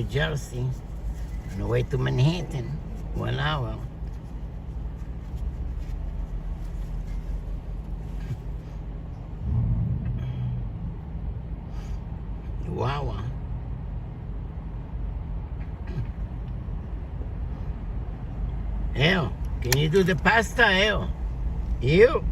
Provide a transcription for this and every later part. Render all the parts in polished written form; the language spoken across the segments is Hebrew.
Jersey on the way to Manhattan. 1 hour. Wow. Ew, can you do the pasta? Ew. Ew.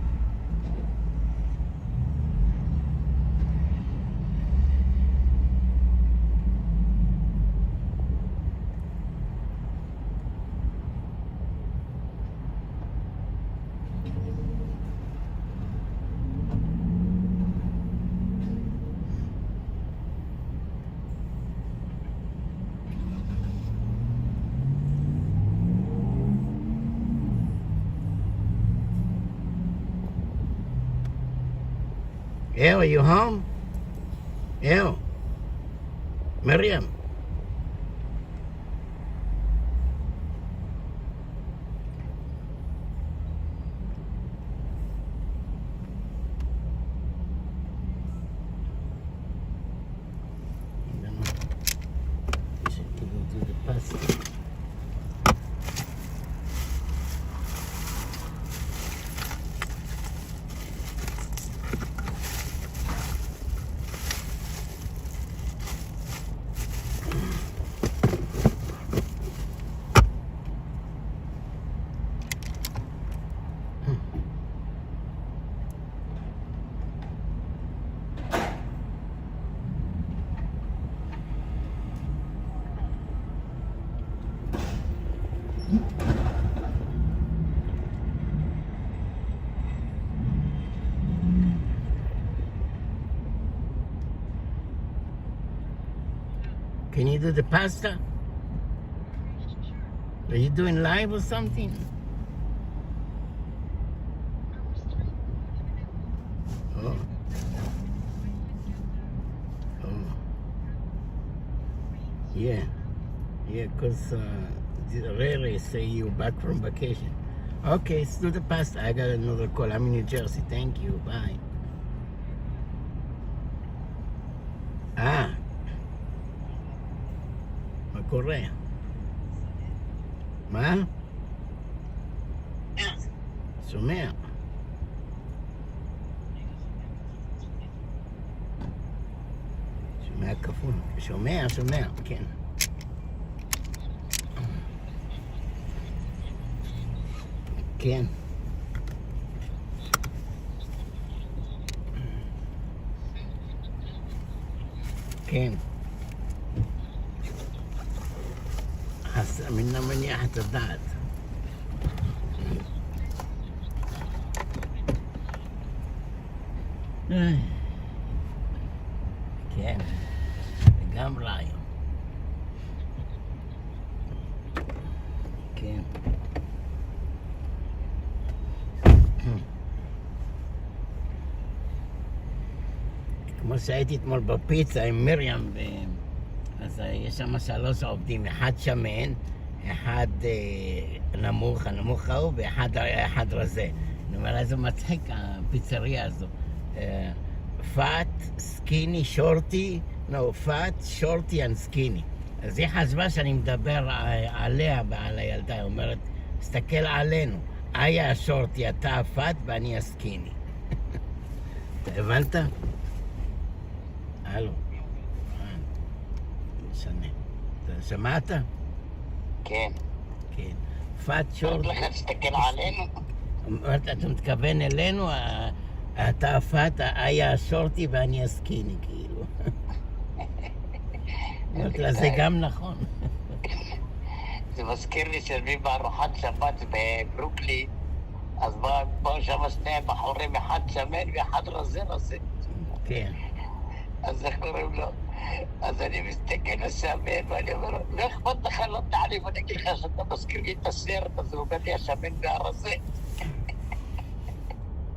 Ew, are you home? Ew. Miriam. Do the pasta. Can you do the pasta? Are you doing live or something? Oh. Oh. Yeah. Yeah, because Rere say you back from vacation. Okay, let's do the pasta. I got another call. I'm in New Jersey. Thank you. Bye. מה קורה? מה? שומע. שומע כפול. שומע, כן. כן. כן. منا مניח את הדעת. כן, גם רעיון. כן. כמו שהייתי אתמול בפיצה עם מרים, אז יש שם 3 עובדים, אחד שמן, אחד נמוך, הנמוך ההוא, ואחד רזה. אני אומר, איזה מצחיק הפיצריה הזו. פאט, סקיני, שורטי, פאט, שורטי and סקיני. אז היא חשבה שאני מדבר עליה ועל הילדה, היא אומרת, תסתכל עלינו, איה השורטי, אתה הפאט ואני הסקיני. אתה הבנת? הלו. משנה. אתה שמעת? כן. כן. פאט שורטי. עוד לך תסתכל עלינו. אתה מתכוון אלינו, אתה הפאט, איה השורטי ואני הסקיני, כאילו. אמרת לה, זה גם נכון. זה מזכיר לי שאני בארוחת שבת בברוקלי, אז באו שם 2 בחורים, אחד שמן ואחד רזה. כן. אז איך קוראים לו? אז אני מסתכל לשמן ואני אומר, לא אכפת לך, לא תעליב, אני אגיד לך שאתה מזכיר לי את הסרט, אז הוא אומר לי השמן והרזה.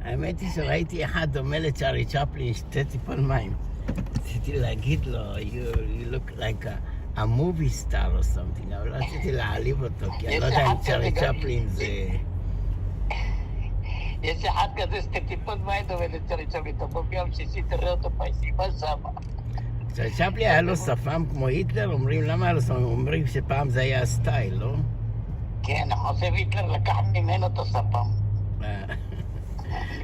האמת היא שראיתי אחד דומה לצ'ארלי צ'פלין, שתי טיפול מים. רציתי להגיד לו, you look like a movie star or something, אבל לא רציתי להעליב אותו, כי אני לא יודע אם צ'ארלי צ'פלין זה... יש אחד כזה שתי טיפות מים דומה לצ'ארלי צ'פלין, אתה בוא ביום שישי תראה אותו בישיבה שם. שפלי היה לו שפם כמו היטלר? אומרים, למה היה לו שפם? אומרים שפעם זה היה הסטייל, לא? כן, החוסר היטלר לקח ממנו את השפם.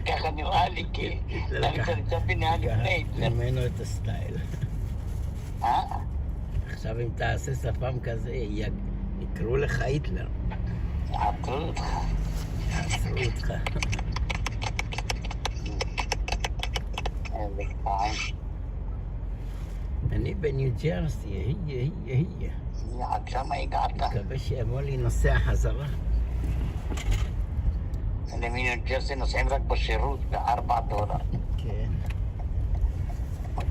ככה נראה לי, כי דוד צפי נהיה לפני היטלר. ממנו את הסטייל. עכשיו אם תעשה שפם כזה, יקראו לך היטלר. יעצרו אותך. יעצרו אותך. איזה קטעים. אני בניו ג'רסי, היה. עד שמה הגעת. מקווה שיבוא לי נוסע חזרה. לניו ג'רסי נוסעים רק בשירות ב$4. כן.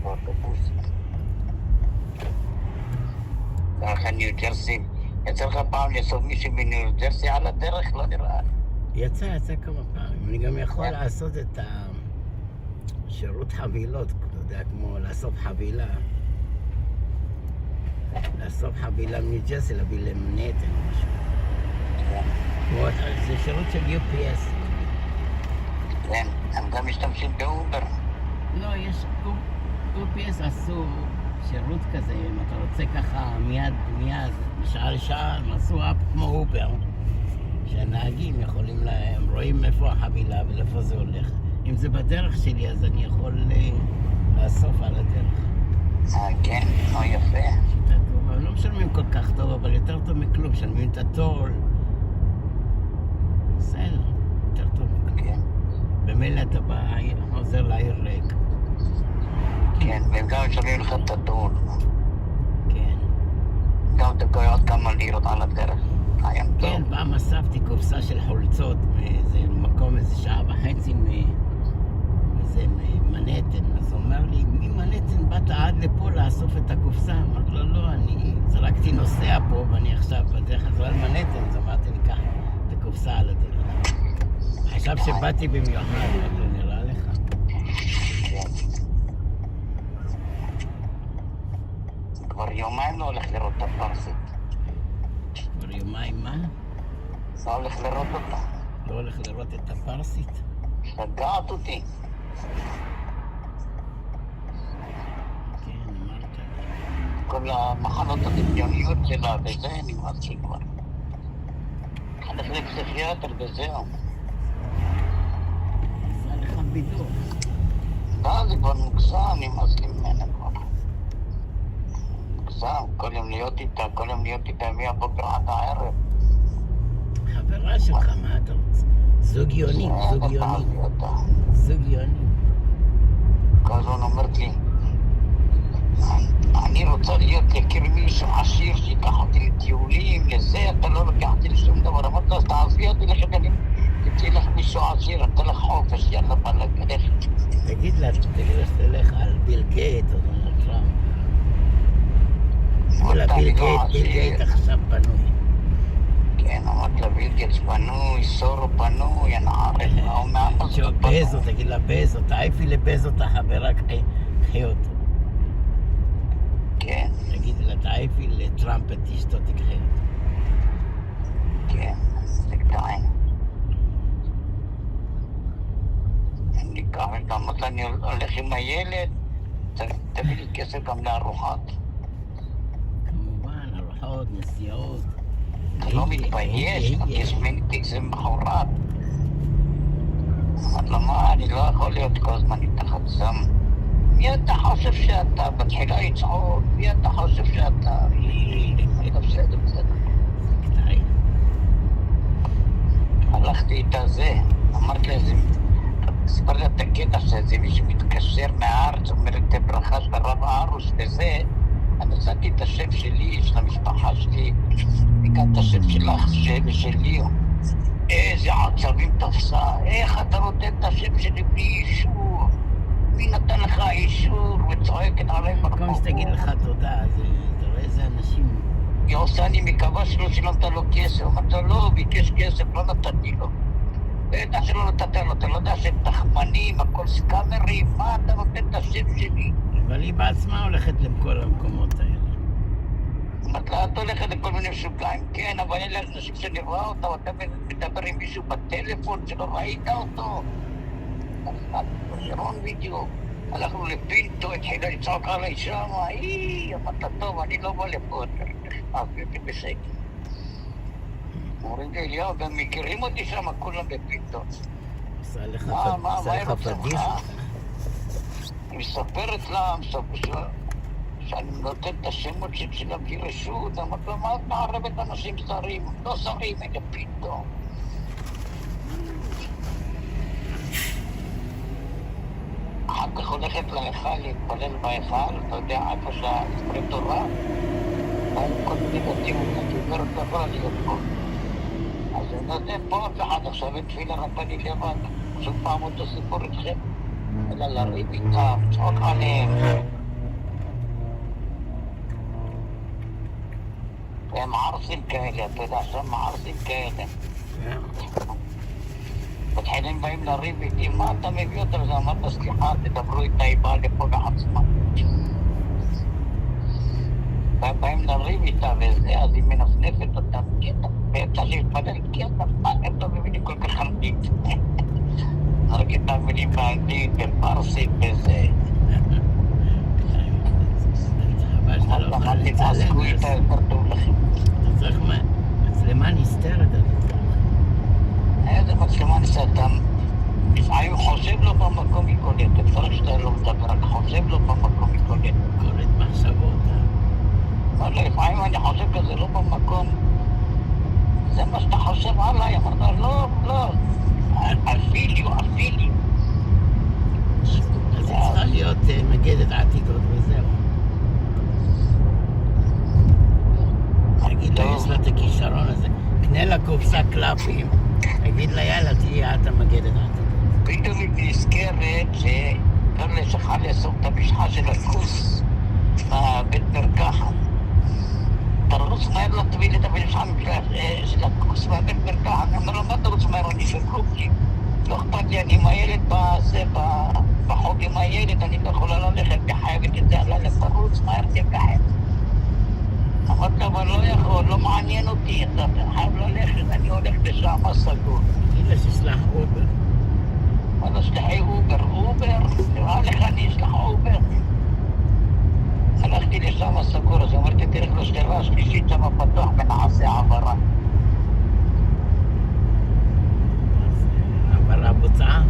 באוטובוס. יצא לך ניו ג'רסי. יצא לך פעם לאסוף מישהו מניו ג'רסי על הדרך? לא נראה. יצא כמה פעמים. אני גם יכול לעשות את השירות חבילות, אתה יודע, כמו לאסוף חבילה. לאסוף חבילה מניו ג'רסי, להביא למנהטן או משהו. זה שירות של UPS. כן, הם גם משתמשים באובר. לא, יש... UPS עשו שירות כזה, אם אתה רוצה ככה מיד, משעה לשעה, הם עשו אפ כמו אובר. שהנהגים יכולים, הם רואים איפה החבילה ולאיפה זה הולך. אם זה בדרך שלי, אז אני יכול לאסוף על הדרך. כן, לא יפה. שיטה טובה, לא משלמים כל כך טוב, אבל יותר טוב מכלום, משלמים את הטול. בסדר, יותר טוב מכלום. כן. במילא אתה חוזר לעיר ריק. כן, והם גם משלמים לך את הטול. כן. גם אתה קורא עוד כמה לירות על הדרך. כן, פעם אספתי קופסה של חולצות מאיזה מקום, איזה שעה וחצי ממנהטן. אז הוא אומר לי, ממנהטן באת עד לפה לאסוף את הקופסה? אמרתי לו, לא, אני זרקתי נוסע פה ואני עכשיו בדרך חזרה למנהטן, אז אמרתי לי, קח את הקופסה על הדרך. עכשיו שבאתי במיוחד, לא נראה לך? כבר יומיים לא הולך לראות את הפרסית. כבר יומיים מה? לא הולך לראות אותה. לא הולך לראות את הפרסית? שגעת אותי. כן, אמרת. כל המחלות הדמיוניות שלה וזה, נמאס לי כבר. הלך לפסיכיאטר וזהו. עשה לך בידור. לא, זה כבר מוגזם, נמאס לי ממנה כבר. מוגזם, כל יום להיות איתה מהבוקר עד הערב. חברה שלך, מה אתה רוצה? זוג יוני. כל הזמן אומרת לי, אני רוצה להיות להכיר מישהו עשיר שיקח אותי לטיולים, לזה, אתה לא לוקח אותי לשום דבר. אמרת לו, אז תעזבי אותי לחברים, תצאי לך מישהו עשיר, אתה לך חופש, יאללה בלג, לך. תגיד לה שתלך על ביל גייט או דונלד טראמפ. תגיד לה, ביל גייט עכשיו פנוי. כן, אמרת לה, ביל גייט פנוי, סורו פנוי, הנערת, בזו, תגיד לה בזו, תעיפי לבזו את החברה, קחי אותו. כן. תגיד לה, תעיפי לטראמפ את אשתו, תקחי אותו. כן, זה קטעים. אני גם אני הולך עם הילד, תביא לי כסף גם לארוחות. כמובן, ארוחות, נסיעות. אתה לא מתבייש, תזמין זה מחרת. אמרת לו, מה, אני לא יכול להיות כל הזמן תחת סם. מי אתה חושב שאתה? בתחילה יצחוק, מי אתה חושב שאתה? בסדר. הלכתי איתה זה, אמרתי לה, סיפר לה את הקטע שזה מישהו מתקשר מהארץ, אומרת את הברכה של הרב הארוס וזה, אני נתתי את השם שלי, של המשפחה שלי, וגם את השם שלך, שלי. איזה עצבים תפסה, איך אתה נותן את השם שלי בלי אישור? מי נתן לך אישור? וצועקת עליי ברחוב. במקום שתגיד לך תודה, אתה רואה איזה אנשים... היא עושה, אני מקווה שלא שילמת לו כסף. אמרת לו, לא, ביקש כסף, לא נתתי לו. בטח שלא נתת לו, אתה לא יודע שהם תחמנים, הכל סקאמרים, מה אתה נותן את השם שלי? אבל היא בעצמה הולכת לכל המקומות האלה. אמרת לה, את הולכת לכל מיני משוגעים, כן, אבל אלה אנשים שאני רואה אותם, אתה מדבר עם מישהו בטלפון שלא ראית אותו. ירון בדיוק. הלכנו לפינטו, התחילה לצעוק עליי שם, אמרת טוב, אני לא בא לפה יותר. הייתי בסדר. אומרים לי, אליהו, גם מכירים אותי שם, כולם בפינטו. עשה לך מה פדיש? היא מספרת לה, שאני נותן את השמות שלה בלי רשות, אמרת לה, מה את מערבת אנשים זרים? לא זרים, אלה פינטו. אחר כך הולכת להיכל, להתפלל בהיכל, אתה יודע, איפה שהספרי תורה, והם כל מיני בתים אותה, גברת לא יכולה להיות פה. אז אני נותן פה אף אחד, עכשיו אין תפילה רבני לבד, שוב פעם אותו סיפור איתכם, אלא לריב איתם, צעוק עליהם. והם ערסים כאלה, אתה יודע, שם ערסים כאלה. מתחילים באים לריב איתי, מה אתה מביא אותה לזה? אמרת, סליחה, תדברו איתה, היא באה לפה בעצמה. ובאים לריב איתה וזה, אז היא מנפנפת אותה, באמצע שהיא מתפללת, כי אתה הם לא מבינים כל כך אנגלית. רק את המילים באנגלית, בפרסית וזה. אז אמרתי, תעסקו איתה יותר טוב לכם. אתה צריך מצלמה נסתרת, אתה צריך. איזה מצלמה נסתם, לפעמים חושב לו במקום היא קולטת, אפשר שאתה לא מדבר, רק חושב לו במקום היא קולטת. קולט מחשבות, אבל לפעמים אני חושב כזה לא במקום, זה מה שאתה חושב עליי, אמרת לא, אפיליו. אז היא צריכה להיות מגדת עתידות וזהו. תגיד לה, יש לה את הכישרון הזה, קנה לה קופסה קלפים, תגיד לה, יאללה, תהיה את המגדת עתידות. פתאום היא נזכרת שגם לשכה לאסוף את המשחה של הכוס בבית מרקחת. תרוץ מהר לטביל את המשחה של הכוס מהבית מרקחת. אני אומר לו, מה תרוץ מהר? אני שגרוק לי. לא אכפת לי, אני עם הילד בחוג עם הילד, אני לא יכולה ללכת, בחייבת את זה, אלא תרוץ מהר תבחת. אמרת לו, אבל לא יכול, לא מעניין אותי, אתה חייב ללכת, אני הולך לשם סגור. תגיד לה ששלח אובר. וואלה, שלחי אובר, נראה לך אני אשלח אובר. הלכתי לשם סגור, אז אמרתי, תלך לשדרה השלישית שם פתוח ונעשה העברה. העברה בוצעה?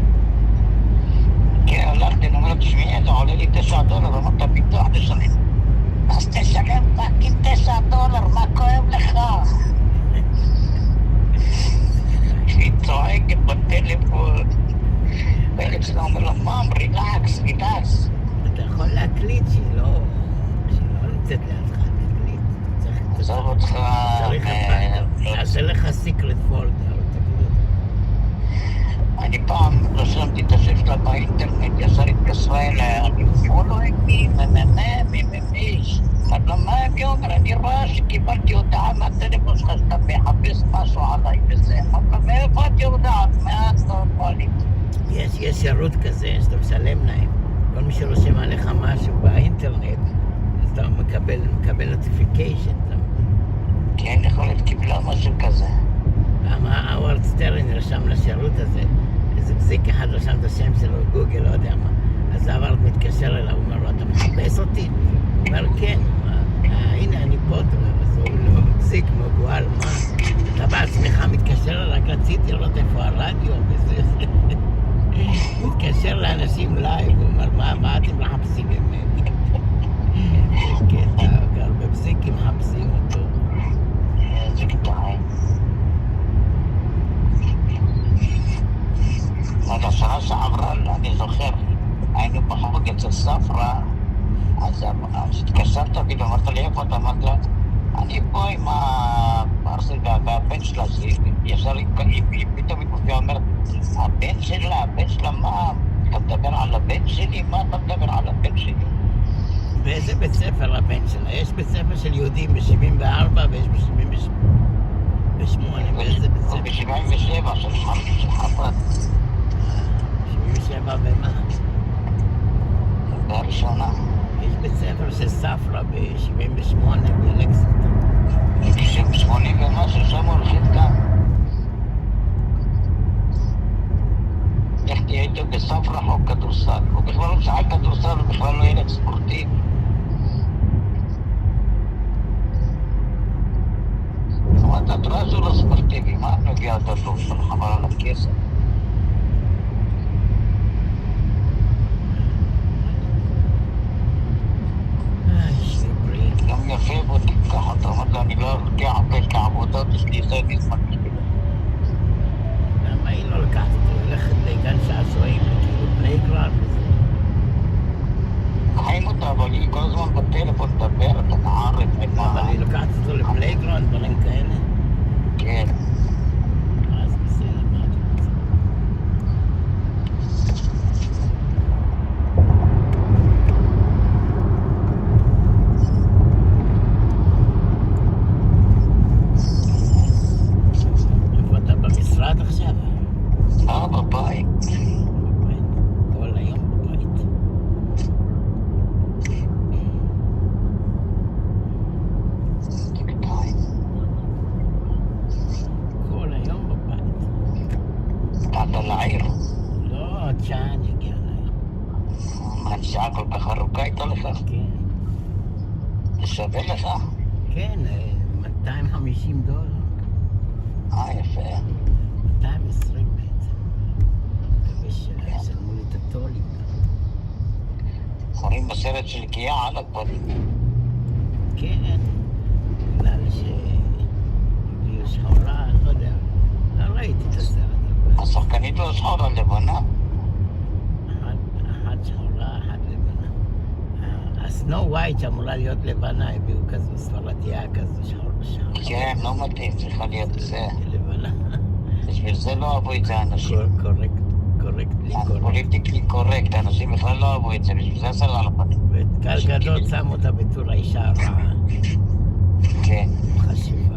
כן, הלכתי, אני אומר, תשמעי, זה עולה לי $9, אמרת, פיתוח לשלם. אז תשלם פאקינג $9, מה כואב לך? היא צועקת בטלפון. והילד שלה אומר לה, מאם, רילקס. אתה יכול להקליט שהיא לא נמצאת לידך, תקליט. עזוב אותך, נעשה לך סיקרט פולדר, תקליט. אני פעם רשמתי את השם שלה באינטרנט, ישר התקשרה אליה, אני פולוינג מי, איש. אמרת לה, מה אני אומר? אני רואה שקיבלתי הודעה מהטלפון שלך שאתה מחפש משהו עליי וזה. אמרת לה, מאיפה את יודעת? יש שירות כזה שאתה משלם להם. כל מי שרושם עליך משהו באינטרנט, אז אתה מקבל נוטיפיקיישן. כן, יכול להיות קיבלה משהו כזה. הווארד סטרן רשם לשירות הזה, איזה פסיק אחד רשם את השם שלו בגוגל, לא יודע מה. אז הווארד מתקשר אליו, הוא אומר לו, אתה מחפש אותי? הוא אומר, כן. הנה, אני פה, אז הוא לא פסיק מגועל, מה? אתה בעצמך מתקשר, רק רציתי לראות איפה הרדיו וזה. הוא מתקשר לאנשים לייב, הוא אומר, מה אתם מחפשים ממני? כן, הרבה פסיקים מחפשים אותו. איזה קטעי. עוד השנה שעברה, אני זוכר, היינו בחוג אצל ספרה, אז התקשרת בי ואמרת לי, איפה אתה? אמרת לה, אני פה עם הפרסל והבן שלה, ישר היא פתאום היא אומרת, הבן שלה, מה? אתה מדבר על הבן שלי? מה אתה מדבר על הבן שלי? באיזה בית ספר הבן שלה? יש בית ספר של יהודים ב-74 ויש ב-78, באיזה בית ספר? ב-77 של חב"ד. 77 במה? בראשונה. יש בית ספר של ספרה ב-78 בלקסינגטון. 80 ומשהו, שם הולכים גם. איך תהיה איתו בספרח או כדורסל. הוא בכלל לא משחק כדורסל, הוא בכלל לא ילד ספורטיבי. אמרת, הדרז הוא לא ספורטיבי, מה נוגע אותו שלו חבל על הכסף? גם יפה בוא תיקח אותו, אמרת לו, אני לא לוקח הרבה כעבודות, יש לי זה נזמן בשבילו. למה היא לא לקחת אותו? הולכת לגן שעשועים, כאילו פלייגראונד וזה. חיים אותה, אבל היא כל הזמן בטלפון מדברת, אתה ערב, אבל היא לוקחת אותו לפלייגראונד, דברים כאלה? כן. אז בסדר, מה אתה רוצה? איפה אתה במשרד עכשיו? בבית. בבית. כל היום בבית. כל היום בבית. הגעת לעיר. לא, עוד שעה אני אגיע לעיר. הנסיעה כל כך ארוכה הייתה לך? כן. זה שווה לך? כן, $250. יפה. 220 בעצם. מקווה שישלמו לי את הטולים. אומרים בסרט של קיאה על הגברים. כן, בגלל שהביאו שחורה, לא יודע. לא ראיתי את הסרט. אבל השחקנית לא שחורה לבנה. אחת שחורה, אחת לבנה. הסנו ווייט שאמורה להיות לבנה, הביאו כזו ספרדיה, כזו שחורה. כן, לא מתאים, צריכה להיות זה. לבנה. בשביל זה לא אהבו את זה אנשים. קורקטלי. פוליטיקלי קורקט, אנשים בכלל לא אהבו את זה, בשביל זה עשה לה לפנים. ואת גל גדות שמו אותה בתור האישה הרעה. כן. חשיבה.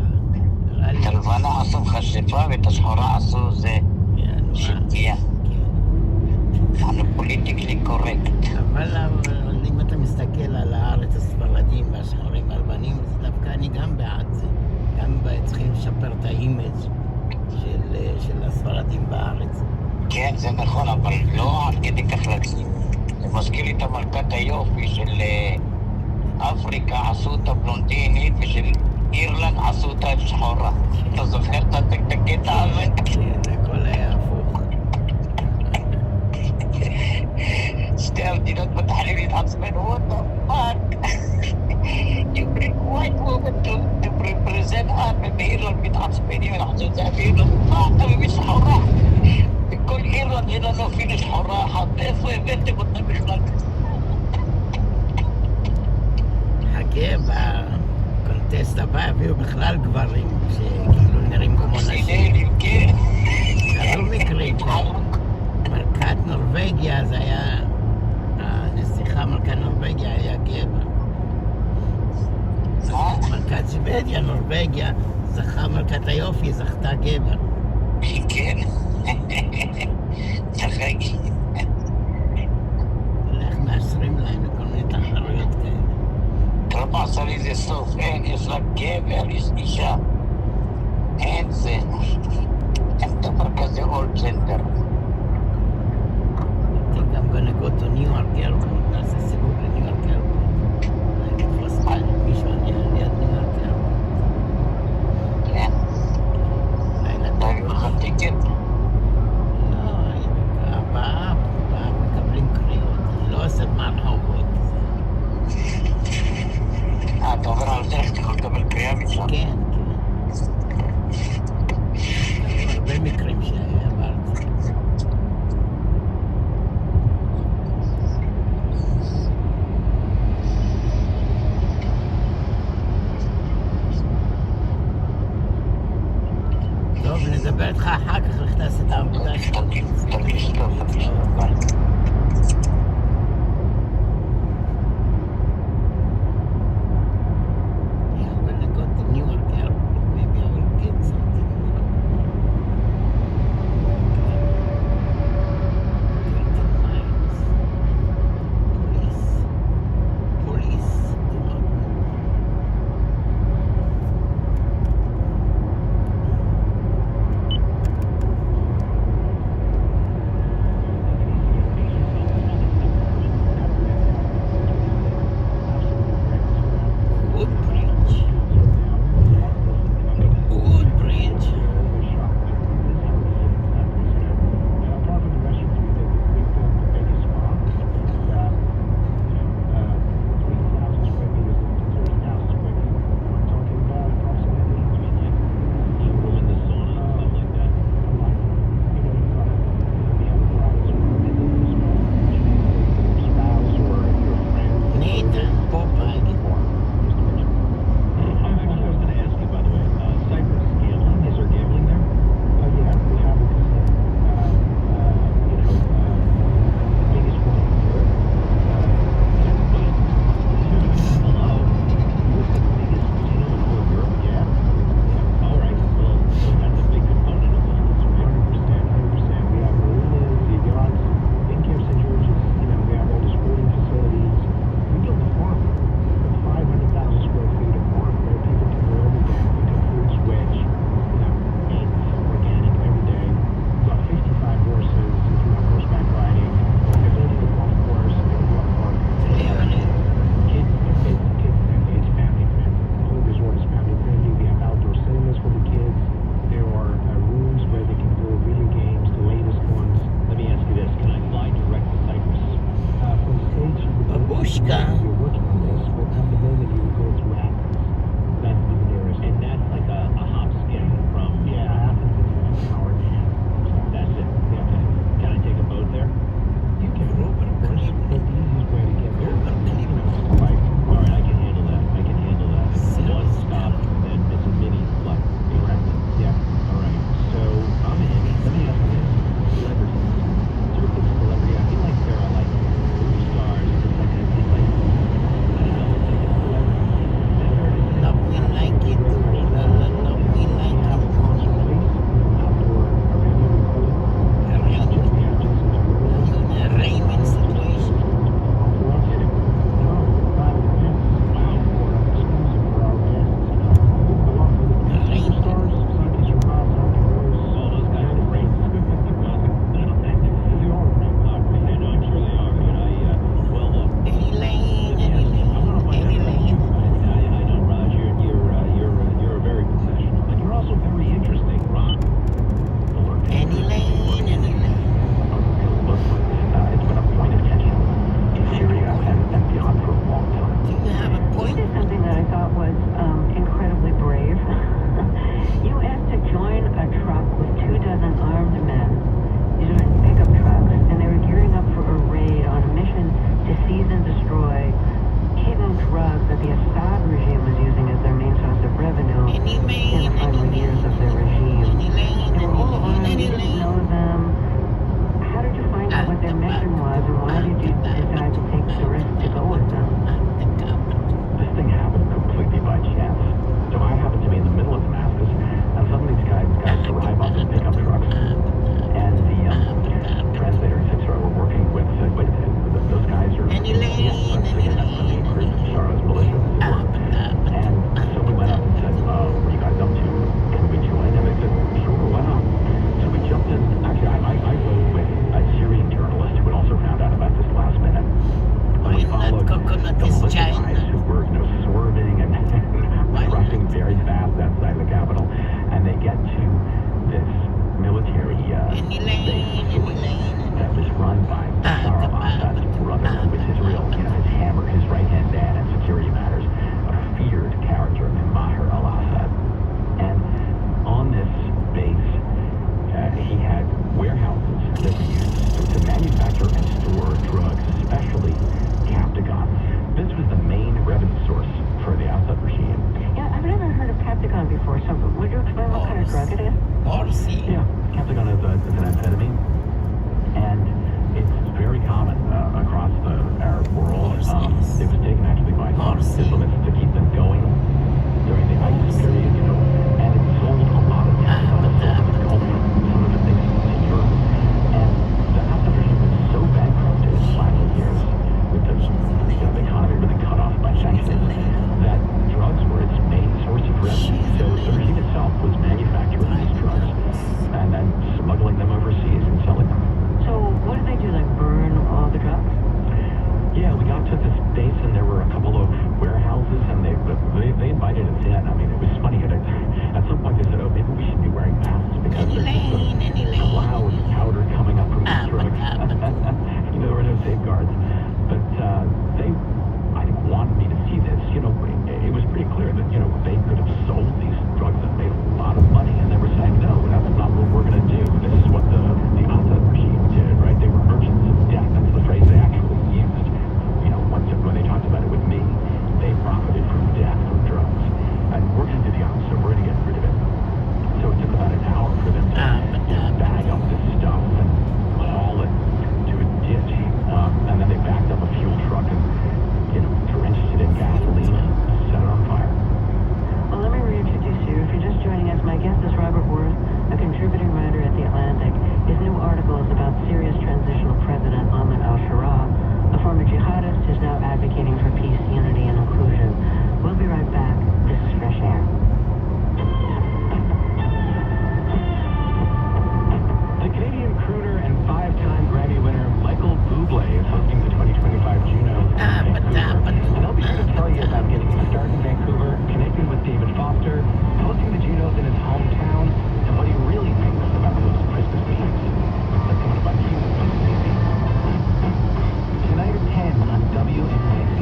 נראה לי... את הלבנה עשו חשיפה ואת השחורה עשו זה שתייה. אנחנו פוליטיקלי קורקט. אבל אם אתה מסתכל על הארץ הספרדים והשחורים הלבנים, אז דווקא אני גם בעד זה. גם צריכים לשפר את האימג' של הספרדים בארץ. כן, זה נכון, אבל לא עד כדי כך להגזים. זה מזכיר לי את המלכת היופי של אפריקה, עשו אותה בלונדינית, ושל אירלנד עשו אותה שחורה. אתה זוכר את הקטע הזה? כן, הכל היה הפוך. שתי המדינות מתחילים להתעצבן, what the fuck? You bring white woman to represent us, ובאירלנד מתעצבנים, אנחנו זה באירלנד, מה אתה מביא שחורה? בכל אירלנד אין לנו אפילו שחורה אחת, איפה הבאתם אותה בכלל? חכה, בקונטסט הבא הביאו בכלל גברים שכאילו נראים כמו נשים. סידלים, כן. היו מקרים, מלכת נורווגיה, זה היה... הנסיכה מלכת נורווגיה היה גבר. מלכת שוודיה, נורווגיה, זכה מלכת היופי, זכתה גבר. כן. צחקי. הולך מאשרים להם לכל מיני תחרויות כאלה. רבע עשה לי זה סוף, אין, יש רק גבר, יש אישה. אין זה. אין דבר כזה all gender. I think I'm gonna go to New York airport, נעשה סיבוב לניו יורק airport. אני תפוס מישהו ליד ניו יורק airport. כן. לילה אתה טוב. מביא לך טיקט? לא, הבאה מקבלים קריאות, אני לא עושה מהרחובות. אתה עובר על דרך, אתה יכול לקבל קריאה משם. כן, כן. היו הרבה מקרים שעברתי. טוב, נדבר איתך אחר כך, לך תעשה את העבודה שלך. תרגיש טוב, תרגיש טוב. ביי. Yeah, when I go to New York airport, maybe I will get something. Police do not move. Yeah, we got to this base and there were a couple of warehouses and they invited us in. I mean, it was funny. At some point they said, oh, maybe we should be wearing masks because there's this sort of cloud of powder coming up from these drugs. You know, there were no safeguards. But they, I think, wanted me to see this. You know, it was pretty clear that, you know, they could have sold these drugs and made a lot of money. And they were saying, no, that's not what we're going to do. This is what the Assad regime did, right? They were merchants of death. That's the phrase they actually used. You know, when they talked about it with me, they profited from death from drugs. And we're going to do the opposite. We're going to get rid of it. So it took about an hour for them to bag up this stuff and haul it to a ditch. And then they backed up a fuel truck and, you know, drenched it in gasoline and set it on fire. Well, let me reintroduce you. If you're just joining us, my guest is Robert Worth, a contributing writer at The Atlantic. His new article is about Syria's transitional president, Ahmed al-Shara, a former jihadist who's now advocating for peace, unity, and inclusion. We'll be right back. This is Fresh Air. The Canadian crooner and five-time Grammy winner Michael Bublé is hosting the 2025 Junos in Vancouver. And I'll be sure to tell you about getting his start in Vancouver, connecting with David Foster, hosting the Junos in his hometown, and what he really thinks about those Christmas themes. That's coming up on WNYC. Tonight at 10 on WNYC.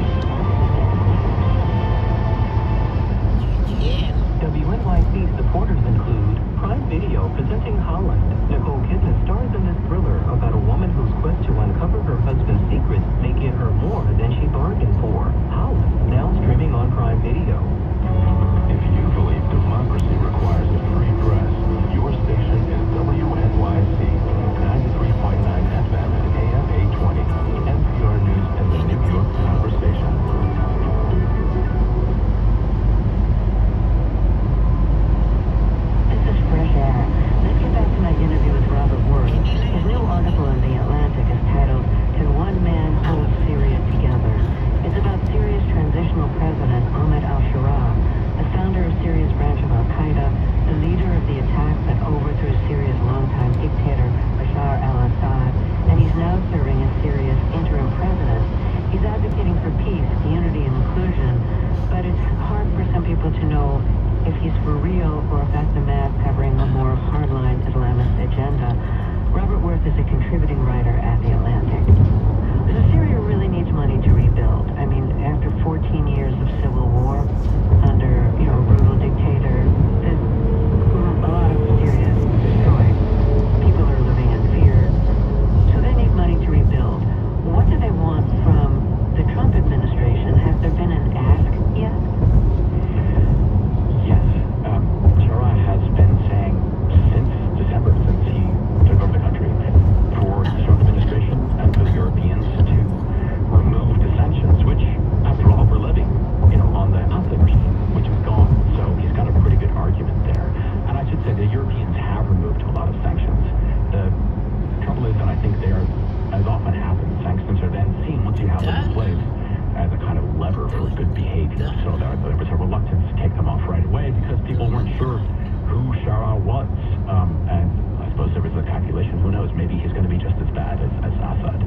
WNYC supporters include Prime Video presenting Holland. Nicole Kidman stars in this thriller about a woman whose quest to uncover her husband's secrets may give her more than she bargained for. Holland, now streaming on Prime Video. If you believe democracy requires a free press, your station is WNYC, 93.9 FM and AM 820, NPR News and the New York Conversation. This is Fresh Air. Let's get back to my interview with Robert Worth. His new article in The Atlantic is titled, Can One Man Hold Syria Together? It's about Syria's transitional president, Ahmed al-Shara, the founder of Syria's branch of al-Qaeda, the leader of the attacks that overthrew Syria's longtime dictator, Bashar al-Assad, and he's now serving as Syria's interim president. He's advocating for peace, unity, and inclusion, but it's hard for some people to know if he's for real or if that's a mask covering a more hardline Islamist agenda. Robert Worth is a contributing writer at The Atlantic. So Syria really needs money to rebuild. I mean, after 14 years of civil war under, you know, a brutal dictator, a lot of Syria is destroyed. People are living in fear. So they need money to rebuild. What do they want from the Trump administration? Has there been an ask yet? Yes. Shara has been saying since December, since he took over the country, for the Trump administration and for the Europeans to remove the sanctions, which, after all, we're living, you know, on the Assad regime, which is gone. So he's got a pretty good argument there. And I should say the Europeans have removed a lot of sanctions. The trouble is, and I think they are, as often happens, sanctions are then seen, once you have them in place, as a kind of lever for good behavior. So there was a reluctance to take them off right away because people weren't sure who Shara was. And I suppose there was a calculation, who knows, maybe he's going to be just as bad as Assad.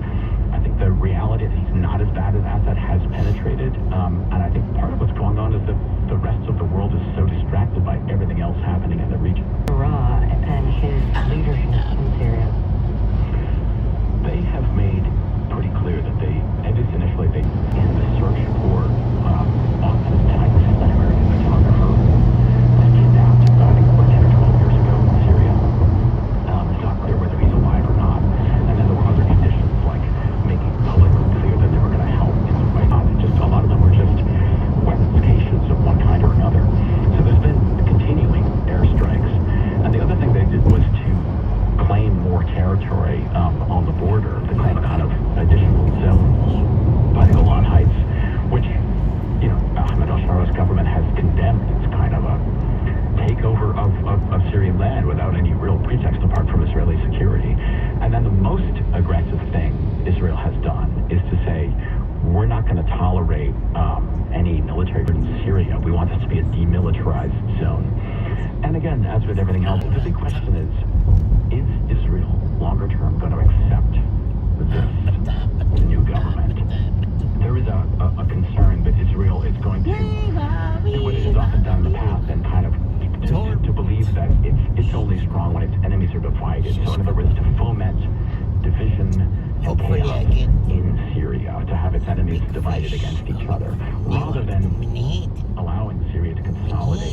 I think the reality is he's not as bad as Assad has penetrated. And I think part of what's going on is that the rest of the world is so distracted by everything else happening in the region. Shara and his leadership in Syria. They have made pretty clear that they, at least initially, they in the search for Austin Tice, an American photographer, was kidnapped about, I think, 10 or 12 years ago in Syria. It's not clear whether he's alive or not. And then there were other conditions, like making publicly clear that they were going to help in the right. Just a lot of them were just weapons cases of one kind or another. So there's been continuing airstrikes. And the other thing they did was to claim more territory on the border, to claim a kind of additional zones by the Golan Heights, which, you know, Ahmed al-Shara's government has condemned. It's kind of a takeover of Syrian land without any real pretext apart from Israeli security. And then the most aggressive thing Israel has done is to say, we're not going to tolerate any military in Syria. We want this to be a demilitarized zone. And again, as with everything else, the big question is Israel longer term going to accept this new government? Which is often done in the past and kind of to believe that it's only strong when its enemies are divided. So in other words, to foment division and Hopefully I chaos get in Syria, to have its enemies divided against each other, rather than dominate. allowing Syria to consolidate